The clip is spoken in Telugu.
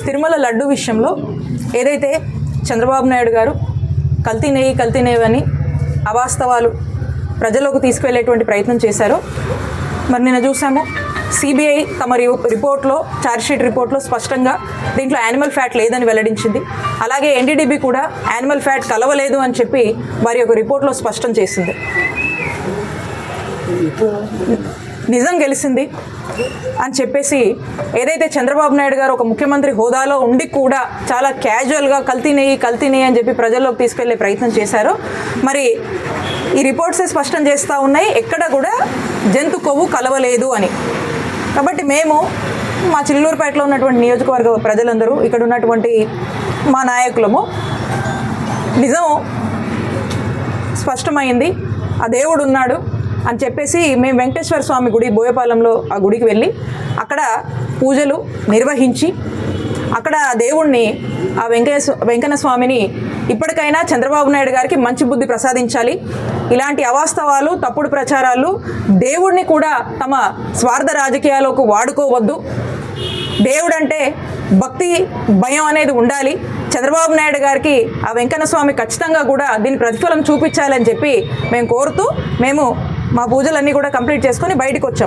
తిరుమల లడ్డు విషయంలో ఏదైతే చంద్రబాబు నాయుడు గారు కల్తీ నెయ్యి అని అవాస్తవాలు ప్రజల్లోకి తీసుకువెళ్ళేటువంటి ప్రయత్నం చేశారో, మరి నిన్న చూసాము సిబిఐ తమ రిపోర్ట్లో, ఛార్జ్షీట్ రిపోర్ట్లో స్పష్టంగా దీంట్లో యానిమల్ ఫ్యాట్ లేదని వెల్లడించింది. అలాగే ఎన్డీడీబీ కూడా యానిమల్ ఫ్యాట్ కలవలేదు అని చెప్పి వారి యొక్క రిపోర్ట్లో స్పష్టం చేసింది. నిజం గెలిచింది అని చెప్పేసి ఏదైతే చంద్రబాబు నాయుడు గారు ఒక ముఖ్యమంత్రి హోదాలో ఉండి కూడా చాలా క్యాజువల్గా కల్తీ నెయ్యి అని చెప్పి ప్రజల్లోకి తీసుకెళ్లే ప్రయత్నం చేశారో, మరి ఈ రిపోర్ట్సే స్పష్టం చేస్తూ ఉన్నాయి ఎక్కడ కూడా జంతు కొవ్వు కలవలేదు అని. కాబట్టి మేము మా చిల్లూరుపేటలో ఉన్నటువంటి నియోజకవర్గ ప్రజలందరూ, ఇక్కడ ఉన్నటువంటి మా నాయకులము, నిజం స్పష్టమైంది, ఆ దేవుడు ఉన్నాడు అని చెప్పేసి మేము వెంకటేశ్వర స్వామి గుడి బోయపాలెంలో ఆ గుడికి వెళ్ళి అక్కడ పూజలు నిర్వహించి అక్కడ దేవుణ్ణి, ఆ వెంకన్న స్వామిని ఇప్పటికైనా చంద్రబాబు నాయుడు గారికి మంచి బుద్ధి ప్రసాదించాలి, ఇలాంటి అవాస్తవాలు, తప్పుడు ప్రచారాలు, దేవుడిని కూడా తమ స్వార్థ రాజకీయాలకు వాడుకోవద్దు, దేవుడంటే భక్తి భయం అనేది ఉండాలి, చంద్రబాబు నాయుడు గారికి ఆ వెంకన్న స్వామి ఖచ్చితంగా కూడా దీని ప్రతిఫలం చూపించాలని చెప్పి మేము కోరుతూ మేము మా పూజలన్నీ కూడా కంప్లీట్ చేసుకొని బయటకు వచ్చాం.